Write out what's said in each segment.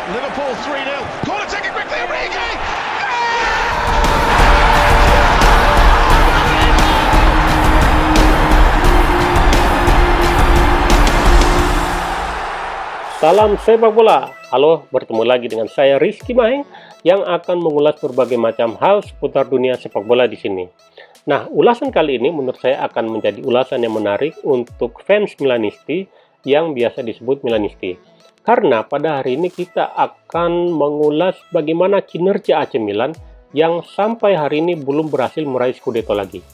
Liverpool 3-0. Corner taken quickly, Origi! Salam sepak bola. Halo, bertemu lagi dengan saya Rizky Maheng yang akan mengulas berbagai macam hal seputar dunia sepak bola di sini. Nah, ulasan kali ini menurut saya akan menjadi ulasan yang menarik untuk fans Milanisti yang biasa disebut Milanisti. Karena pada hari ini kita akan mengulas bagaimana kinerja AC Milan yang sampai hari ini belum berhasil meraih Scudetto lagi.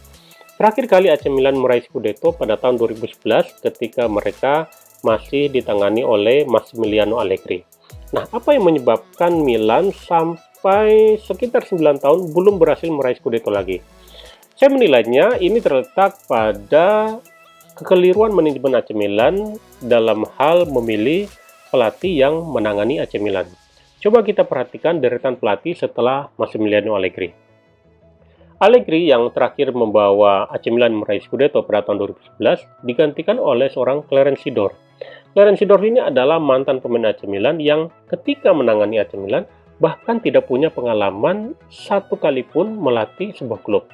Terakhir kali AC Milan meraih Scudetto pada tahun 2011 ketika mereka masih ditangani oleh Massimiliano Allegri. Nah, apa yang menyebabkan Milan sampai sekitar 9 tahun belum berhasil meraih Scudetto lagi? Saya menilainya ini terletak pada kekeliruan manajemen AC Milan dalam hal memilih pelatih yang menangani AC Milan. Coba kita perhatikan deretan pelatih setelah Massimiliano Allegri. Allegri yang terakhir membawa AC Milan meraih Scudetto pada tahun 2011 digantikan oleh seorang Clarence Seedorf. Clarence Seedorf ini adalah mantan pemain AC Milan yang ketika menangani AC Milan bahkan tidak punya pengalaman satu kali pun melatih sebuah klub.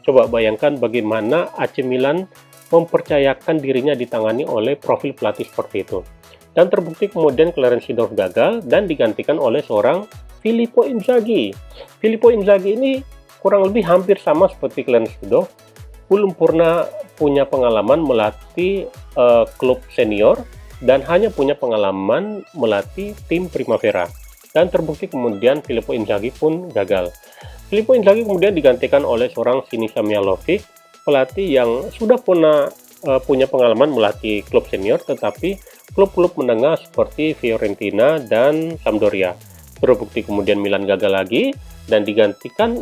Coba bayangkan bagaimana AC Milan mempercayakan dirinya ditangani oleh profil pelatih seperti itu. Dan terbukti kemudian Clarence Seedorf gagal dan digantikan oleh seorang Filippo Inzaghi. Filippo Inzaghi ini kurang lebih hampir sama seperti Clarence Seedorf, belum pernah punya pengalaman melatih klub senior dan hanya punya pengalaman melatih tim Primavera. Dan terbukti kemudian Filippo Inzaghi pun gagal. Filippo Inzaghi kemudian digantikan oleh seorang Sinisa Mihajlovic, pelatih yang sudah pernah punya pengalaman melatih klub senior tetapi klub-klub menengah seperti Fiorentina dan Sampdoria. Terbukti kemudian Milan gagal lagi dan digantikan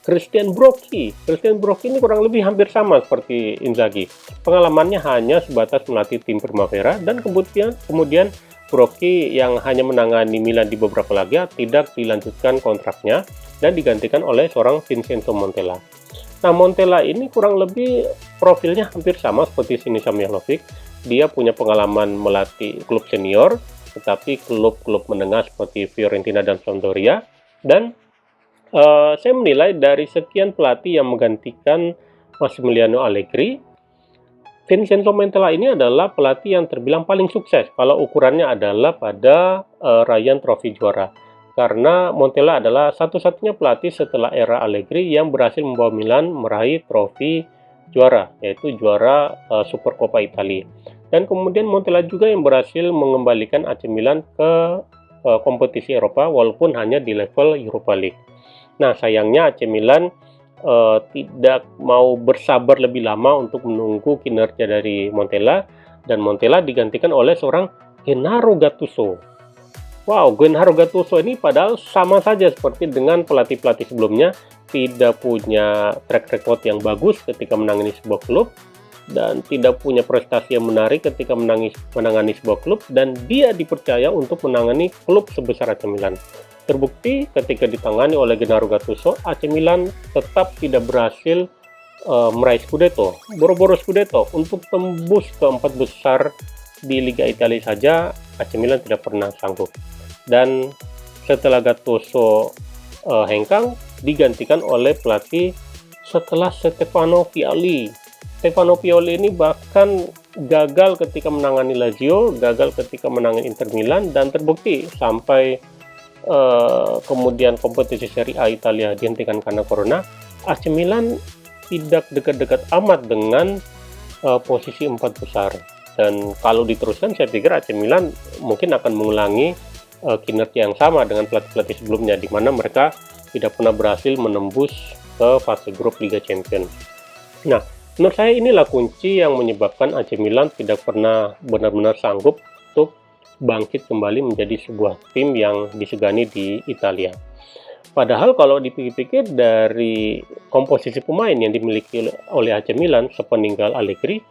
Christian Brocchi. Christian Brocchi ini kurang lebih hampir sama seperti Inzaghi. Pengalamannya hanya sebatas melatih tim Primavera dan kemudian Brocchi yang hanya menangani Milan di beberapa laga tidak dilanjutkan kontraknya dan digantikan oleh seorang Vincenzo Montella. Nah, Montella ini kurang lebih profilnya hampir sama seperti Sinisa Mihajlovic. Dia punya pengalaman melatih klub senior, tetapi klub-klub menengah seperti Fiorentina dan Sampdoria. Dan saya menilai dari sekian pelatih yang menggantikan Massimiliano Allegri, Vincenzo Montella ini adalah pelatih yang terbilang paling sukses kalau ukurannya adalah pada raihan trofi juara. Karena Montella adalah satu-satunya pelatih setelah era Allegri yang berhasil membawa Milan meraih trofi juara, yaitu juara Supercoppa Italia. Dan kemudian Montella juga yang berhasil mengembalikan AC Milan ke kompetisi Eropa walaupun hanya di level Europa League. Nah, sayangnya AC Milan tidak mau bersabar lebih lama untuk menunggu kinerja dari Montella, dan Montella digantikan oleh seorang Gennaro Gattuso. Wow, Gennaro Gattuso ini padahal sama saja seperti dengan pelatih-pelatih sebelumnya, tidak punya track record yang bagus ketika menangani sebuah klub dan tidak punya prestasi yang menarik ketika menangani sebuah klub, dan dia dipercaya untuk menangani klub sebesar AC Milan. Terbukti ketika ditangani oleh Gennaro Gattuso, AC Milan tetap tidak berhasil meraih Scudetto. Boro-boro Scudetto untuk tembus ke 4 besar di Liga Italia saja AC Milan tidak pernah sanggup. Dan setelah Gattuso hengkang, digantikan oleh pelatih setelah Stefano Pioli. Stefano Pioli ini bahkan gagal ketika menangani Lazio, gagal ketika menangani Inter Milan, dan terbukti sampai kemudian kompetisi Serie A Italia dihentikan karena corona, AC Milan tidak dekat-dekat amat dengan posisi 4 besar. Dan kalau diteruskan, saya pikir AC Milan mungkin akan mengulangi kinerja yang sama dengan pelatih-pelatih sebelumnya, di mana mereka tidak pernah berhasil menembus ke fase grup Liga Champions. Nah, menurut saya inilah kunci yang menyebabkan AC Milan tidak pernah benar-benar sanggup untuk bangkit kembali menjadi sebuah tim yang disegani di Italia. Padahal kalau dipikir-pikir dari komposisi pemain yang dimiliki oleh AC Milan sepeninggal Allegri,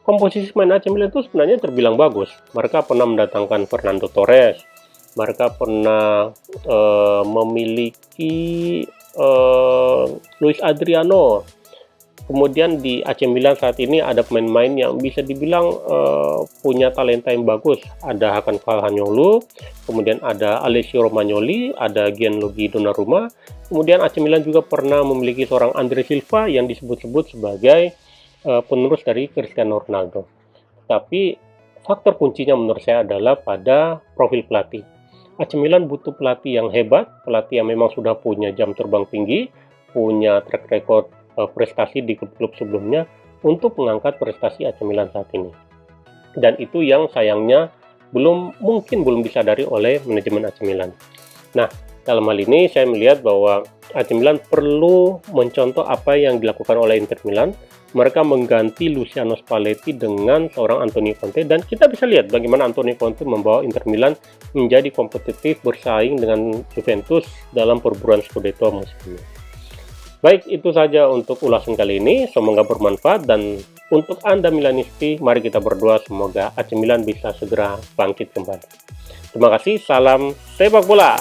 komposisi pemain AC Milan itu sebenarnya terbilang bagus. Mereka pernah mendatangkan Fernando Torres, mereka pernah memiliki Luis Adriano, Kemudian di AC Milan saat ini ada pemain-pemain yang bisa dibilang punya talenta yang bagus. Ada Hakan Calhanoglu, kemudian ada Alessio Romagnoli, ada Gianluigi Donnarumma. Kemudian AC Milan juga pernah memiliki seorang Andre Silva yang disebut-sebut sebagai penerus dari Cristiano Ronaldo. Tapi faktor kuncinya menurut saya adalah pada profil pelatih. AC Milan butuh pelatih yang hebat, pelatih yang memang sudah punya jam terbang tinggi, punya track record prestasi di klub-klub sebelumnya untuk mengangkat prestasi AC Milan saat ini. Dan itu yang sayangnya mungkin belum disadari oleh manajemen AC Milan. Nah, dalam hal ini saya melihat bahwa AC Milan perlu mencontoh apa yang dilakukan oleh Inter Milan. Mereka mengganti Luciano Spalletti dengan seorang Antonio Conte, dan kita bisa lihat bagaimana Antonio Conte membawa Inter Milan menjadi kompetitif bersaing dengan Juventus dalam perburuan Scudetto musim ini. Baik, itu saja untuk ulasan kali ini. Semoga bermanfaat, dan untuk Anda Milanisti, mari kita berdoa semoga AC Milan bisa segera bangkit kembali. Terima kasih, salam sepak bola.